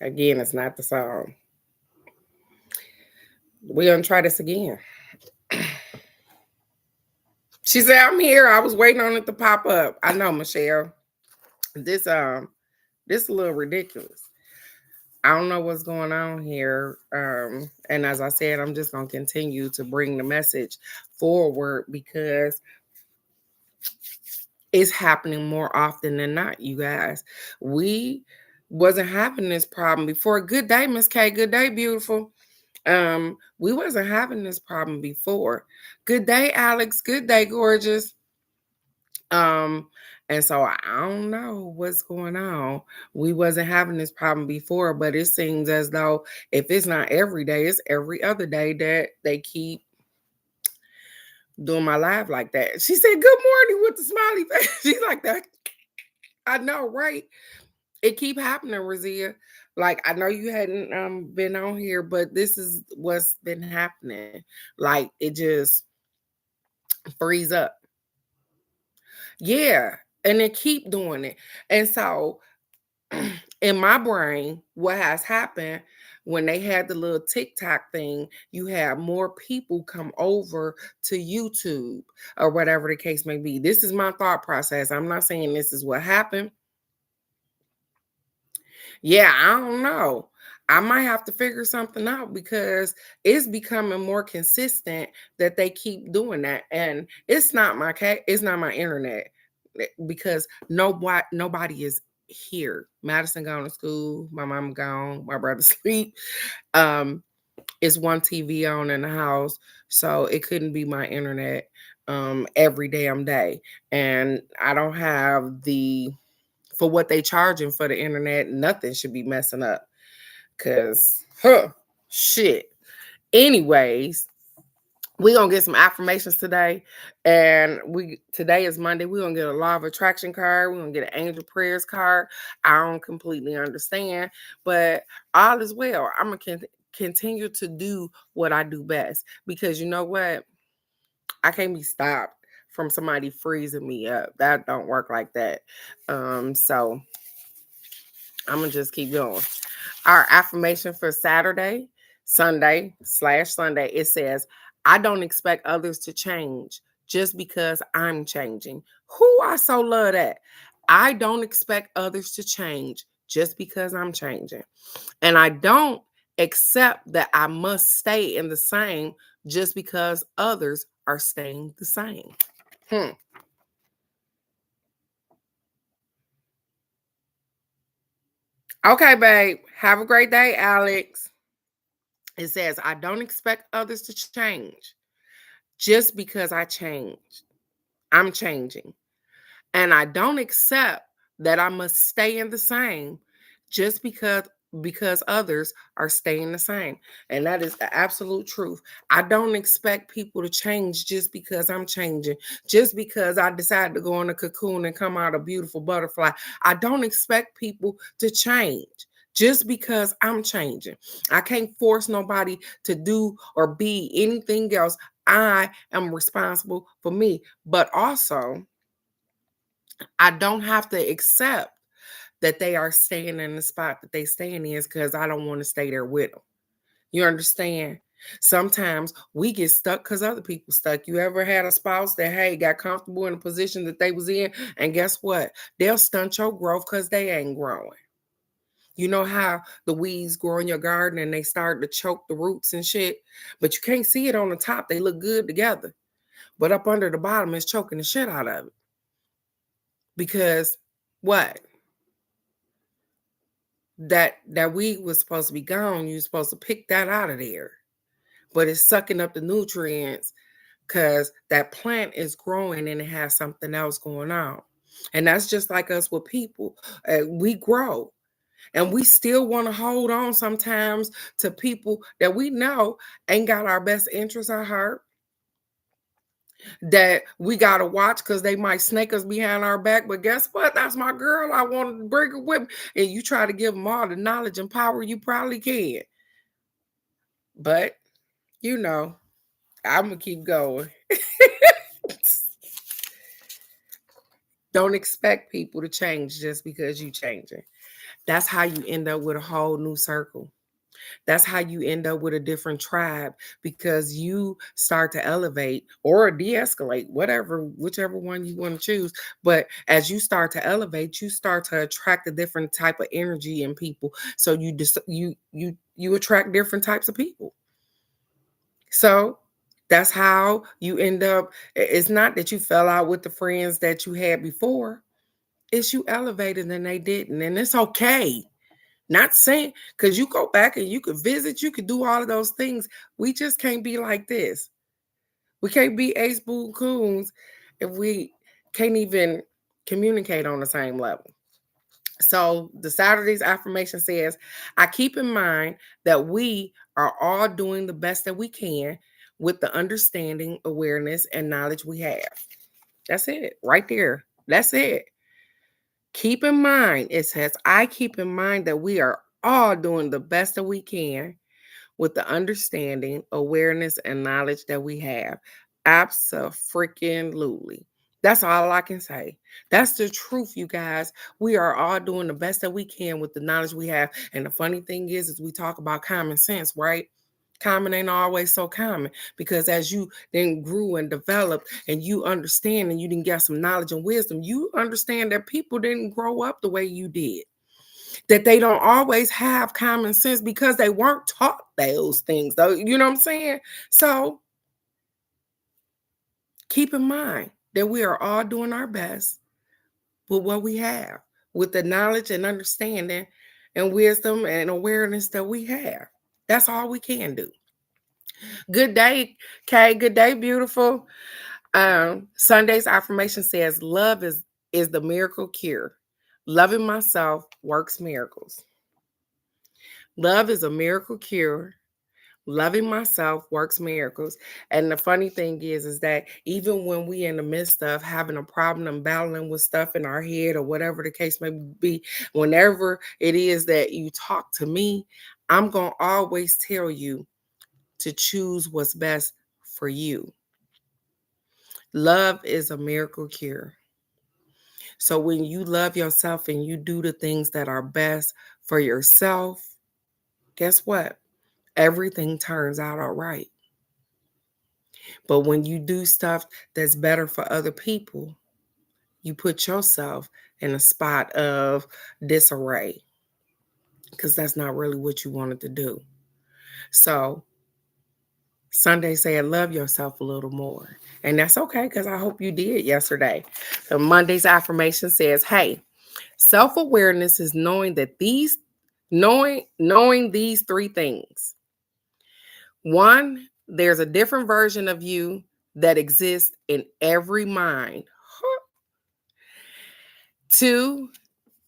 Again, it's not the song. We're gonna try this again. She said, I'm here. I was waiting on it to pop up. I know, Michelle. This a little ridiculous. I don't know what's going on here. And as I said, I'm just gonna continue to bring the message forward because it's happening more often than not, you guys. We wasn't having this problem before. Good day, Miss K. Good day, beautiful. We wasn't having this problem before. Good day, Alex. Good day, gorgeous. Um, and so I don't know what's going on. We wasn't having this problem before, but it seems as though if it's not every day, it's every other day that they keep doing my live like that. She said, "Good morning" with the smiley face. She's like that. I know, right? It keep happening, Razia. Like I know you hadn't been on here, but this is what's been happening. Like it just freeze up. Yeah. And they keep doing it. And so in my brain, what has happened when they had the little TikTok thing, you have more people come over to YouTube or whatever the case may be. This is my thought process. I'm not saying this is what happened. Yeah, I don't know. I might have to figure something out because it's becoming more consistent that they keep doing that. And it's not my it's not my internet because nobody is here. Madison gone to school, my mom gone, my brother sleep. It's one TV on in the house, so it couldn't be my internet every damn day. And I don't have the for what they charging for the internet, nothing should be messing up. Cause shit. Anyways, we're gonna get some affirmations today. And today is Monday. We're gonna get a law of attraction card. We're gonna get an angel prayers card. I don't completely understand, but all is well. I'm gonna continue to do what I do best because you know what? I can't be stopped from somebody freezing me up. That don't work like that. So I'm gonna just keep going. Our affirmation for Sunday/Sunday, it says, I don't expect others to change just because I'm changing. Who I so love that. I don't expect others to change just because I'm changing. And I don't accept that I must stay in the same just because others are staying the same. Okay, babe. Have a great day, Alex. It says, I don't expect others to change just because I changed. I'm changing. And I don't accept that I must stay in the same just because others are staying the same. And that is the absolute truth. I don't expect people to change just because I'm changing. Just because I decided to go in a cocoon and come out a beautiful butterfly. I don't expect people to change just because I'm changing. I can't force nobody to do or be anything else. I am responsible for me. But also, I don't have to accept that they are staying in the spot that they staying in because I don't want to stay there with them. You understand? Sometimes we get stuck because other people stuck. You ever had a spouse that, hey, got comfortable in the position that they was in, and guess what? They'll stunt your growth because they ain't growing. You know how the weeds grow in your garden and they start to choke the roots and shit, but you can't see it on the top. They look good together, but up under the bottom, it's choking the shit out of it. Because what? That weed was supposed to be gone. You're supposed to pick that out of there. But it's sucking up the nutrients because that plant is growing and it has something else going on. And that's just like us with people. We grow and we still want to hold on sometimes to people that we know ain't got our best interests at heart, that we got to watch because they might snake us behind our back. But guess what? That's my girl. I want to bring her with me. And you try to give them all the knowledge and power you probably can. But, you know, I'm going to keep going. Don't expect people to change just because you changing. That's how you end up with a whole new circle. That's how you end up with a different tribe because you start to elevate or de-escalate, whatever, whichever one you want to choose. But as you start to elevate, you start to attract a different type of energy in people. So you just you attract different types of people. So that's how you end up. It's not that you fell out with the friends that you had before. It's you elevated and they didn't. And it's okay. Not saying because you go back and you could visit, you could do all of those things. We just can't be like this. We can't be ace boo coons if we can't even communicate on the same level. So the Saturday's affirmation says, I keep in mind that we are all doing the best that we can with the understanding, awareness, and knowledge we have. That's it, right there. That's it. Keep in mind, it says, I keep in mind that we are all doing the best that we can with the understanding, awareness, and knowledge that we have. Absolutely. That's all I can say. That's the truth, you guys. We are all doing the best that we can with the knowledge we have. And the funny thing is we talk about common sense, right? Common ain't always so common because as you then grew and developed and you understand and you didn't get some knowledge and wisdom, you understand that people didn't grow up the way you did. That they don't always have common sense because they weren't taught those things, though. You know what I'm saying? So keep in mind that we are all doing our best with what we have, with the knowledge and understanding and wisdom and awareness that we have. That's all we can do. Good day, Kay. Good day, beautiful. Sunday's affirmation says, "Love is the miracle cure. Loving myself works miracles. Love is a miracle cure. Loving myself works miracles." And the funny thing is that even when we in the midst of having a problem and battling with stuff in our head or whatever the case may be, whenever it is that you talk to me, I'm going to always tell you to choose what's best for you. Love is a miracle cure. So when you love yourself and you do the things that are best for yourself, guess what? Everything turns out all right. But when you do stuff that's better for other people, you put yourself in a spot of disarray because that's not really what you wanted to do. So Sunday said, love yourself a little more. And that's okay because I hope you did yesterday. So Monday's affirmation says, hey, self-awareness is knowing these three things. One, there's a different version of you that exists in every mind. Two,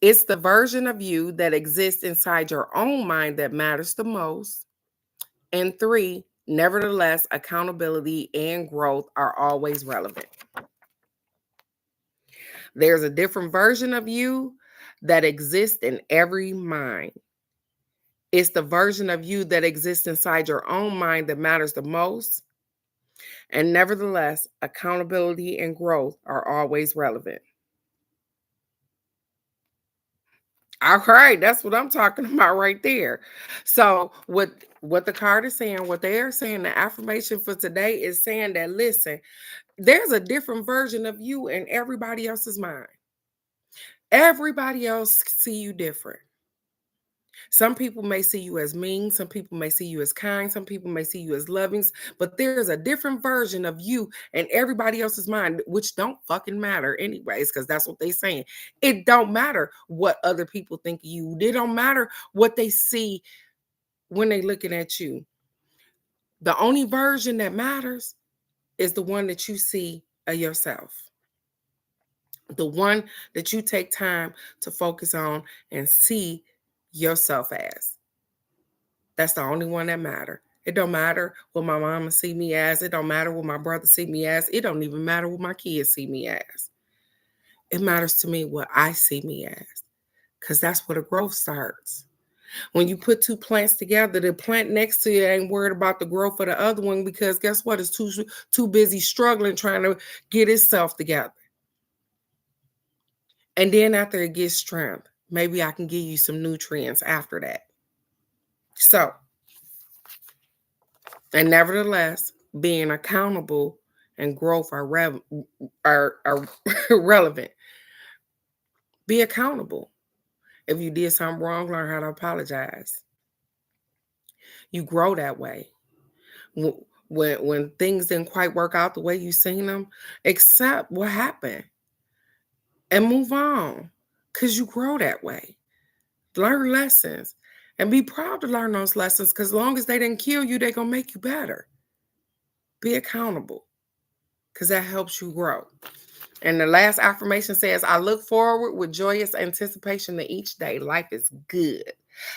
it's the version of you that exists inside your own mind that matters the most. And three, nevertheless, accountability and growth are always relevant. There's a different version of you that exists in every mind. It's the version of you that exists inside your own mind that matters the most. And nevertheless, accountability and growth are always relevant. All right, that's what I'm talking about right there. So what the card is saying, what they are saying, the affirmation for today is saying that listen, there's a different version of you in everybody else's mind. Everybody else see you different. Some people may see you as mean, some people may see you as kind, some people may see you as loving, but there's a different version of you and everybody else's mind, which don't fucking matter anyways, because that's what they saying. It don't matter what other people think of you. It don't matter what they see when they looking at you. The only version that matters is the one that you see of yourself. The one that you take time to focus on and see yourself as. That's the only one that matter. It don't matter what my mama see me as. It don't matter what my brother see me as. It don't even matter what my kids see me as. It matters to me what I see me as. Because that's where the growth starts. When you put two plants together, the plant next to you ain't worried about the growth of the other one because guess what? It's too busy struggling trying to get itself together. And then after it gets strength, maybe I can give you some nutrients after that. So, and nevertheless, being accountable and growth are relevant. Be accountable. If you did something wrong, learn how to apologize. You grow that way. When things didn't quite work out the way you seen them, accept what happened and move on, because you grow that way. Learn lessons and be proud to learn those lessons, because as long as they didn't kill you, they're going to make you better. Be accountable, because that helps you grow. And the last affirmation says, I look forward with joyous anticipation to each day. Life is good.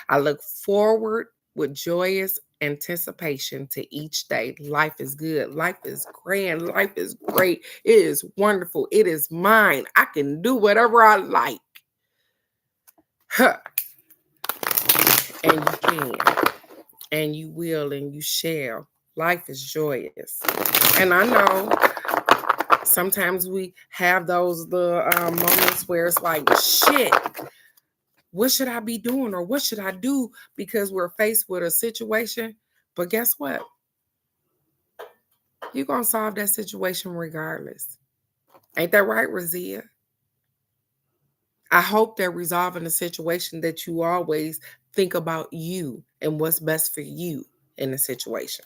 I look forward with joyous anticipation to each day. Life is good. Life is grand. Life is great. It is wonderful. It is mine. I can do whatever I like. Huh. And you can. And you will, and you shall. Life is joyous. And I know sometimes we have those moments where it's like, shit, what should I be doing, or what should I do, because we're faced with a situation. But guess what? You're going to solve that situation regardless. Ain't that right, Razia? I hope that resolving the situation that you always think about you and what's best for you in the situation,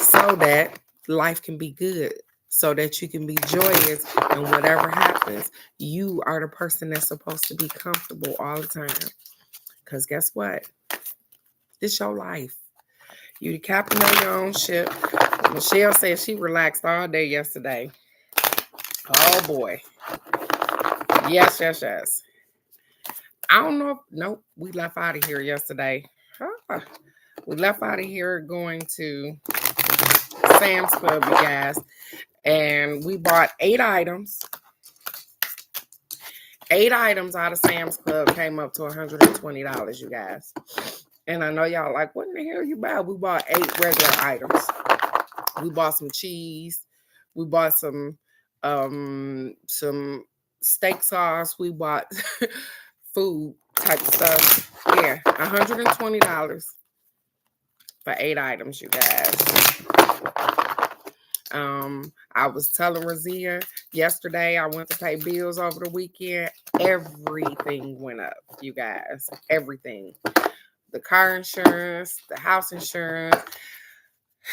so that life can be good, so that you can be joyous, and whatever happens, you are the person that's supposed to be comfortable all the time. Because guess what? It's your life. You the captain of your own ship. Michelle said she relaxed all day yesterday. Oh boy. Yes. I don't know. Nope. We left out of here yesterday. We left out of here going to Sam's Club, you guys. And we bought 8 items. 8 items out of Sam's Club came up to $120, you guys. And I know y'all like, what in the hell you buy? We bought 8 regular items. We bought some cheese. We bought some steak sauce. We bought food type stuff. Yeah, $120 for 8 items, you guys. I was telling Razia yesterday, I went to pay bills over the weekend. Everything went up, you guys. Everything. The car insurance, the house insurance,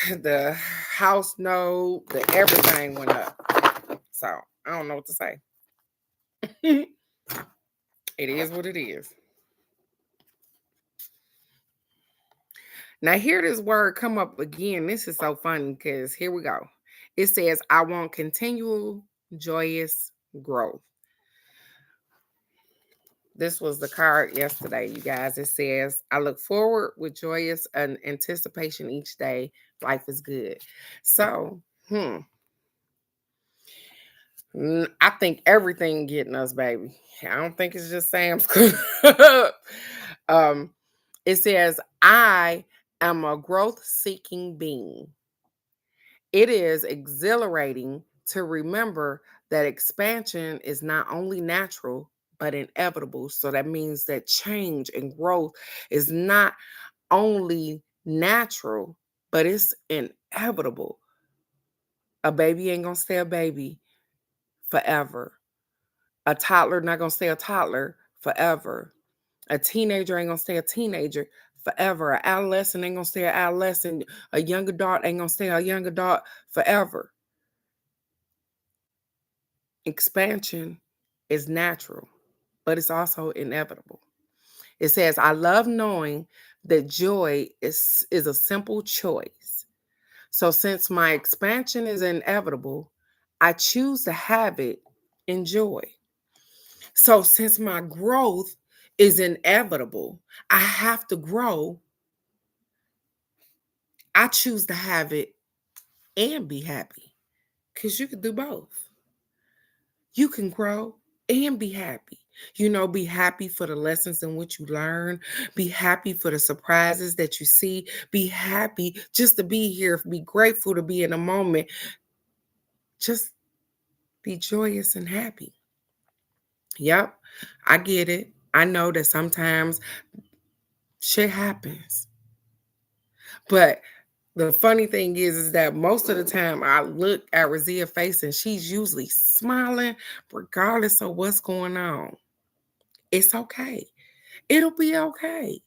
the house note, everything went up. So I don't know what to say. It is what it is. Now, hear this word come up again. This is so funny because here we go. It says, I want continual, joyous growth. This was the card yesterday, you guys. It says, I look forward with joyous anticipation each day. Life is good. So, I think everything getting us, baby. I don't think it's just Sam's Club. It says, I am a growth-seeking being. It is exhilarating to remember that expansion is not only natural, but inevitable. So that means that change and growth is not only natural, but it's inevitable. A baby ain't gonna stay a baby forever. A toddler not gonna stay a toddler forever. A teenager ain't gonna stay a teenager forever. An adolescent ain't gonna stay an adolescent. A young adult ain't gonna stay a young adult forever. Expansion is natural, but it's also inevitable. It says, I love knowing that joy is a simple choice. So since my expansion is inevitable, I choose to have it in joy. So since my growth is inevitable, I have to grow. I choose to have it and be happy, because you can do both. You can grow and be happy. Be happy for the lessons in which you learn. Be happy for the surprises that you see. Be happy just to be here. Be grateful to be in a moment. Just be joyous and happy. Yep. I get it. I know that sometimes shit happens. But the funny thing is that most of the time I look at Razia's face and she's usually smiling regardless of what's going on. It's okay. It'll be okay.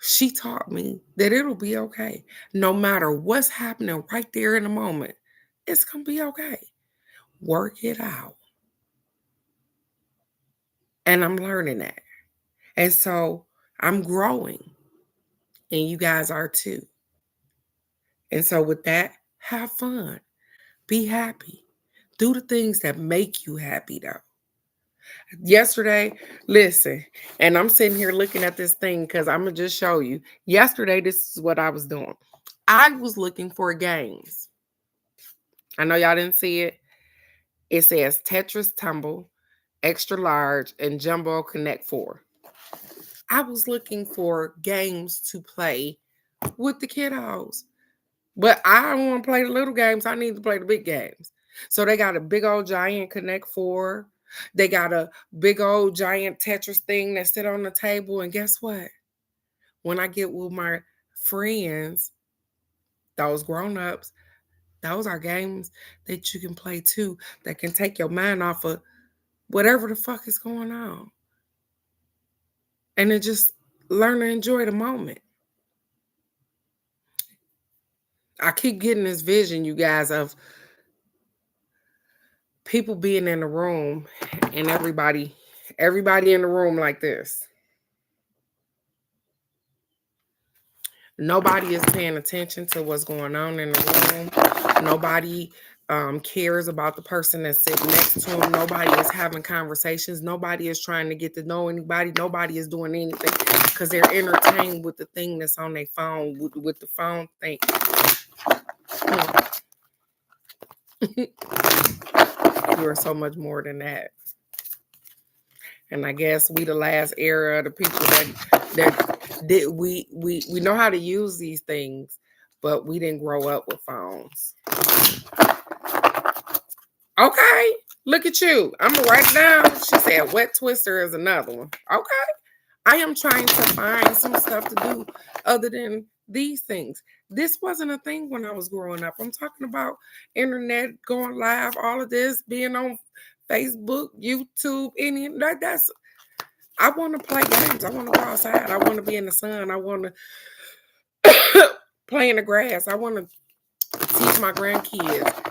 She taught me that it'll be okay. No matter what's happening right there in the moment, it's going to be okay. Work it out. And I'm learning that. And so I'm growing. And you guys are too. And so with that, have fun. Be happy. Do the things that make you happy though. Yesterday, listen, and I'm sitting here looking at this thing because I'm going to just show you. Yesterday, this is what I was doing. I was looking for games. I know y'all didn't see it. It says Tetris Tumble, Extra Large, and Jumbo Connect 4. I was looking for games to play with the kiddos. But I don't want to play the little games. I need to play the big games. So they got a big old giant Connect 4. They got a big old giant Tetris thing that sit on the table. And guess what? When I get with my friends, those grown-ups, those are games that you can play too that can take your mind off of whatever the fuck is going on. And then just learn to enjoy the moment. I keep getting this vision, you guys, of people being in the room and everybody in the room like this. Nobody is paying attention to what's going on in the room. Nobody cares about the person that's sitting next to them. Nobody is having conversations. Nobody is trying to get to know anybody. Nobody is doing anything because they're entertained with the thing that's on their phone, with the phone thing. You are so much more than that. And I guess we the last era of the people that we know how to use these things, but we didn't grow up with phones. Okay, look at you. I'm gonna write it down. She said wet twister is another one. Okay. I am trying to find some stuff to do other than these things. This wasn't a thing when I was growing up. I'm talking about internet, going live, all of this, being on Facebook, YouTube, that's I want to play games. I want to go outside. I want to be in the sun. I want to play in the grass. I want to teach my grandkids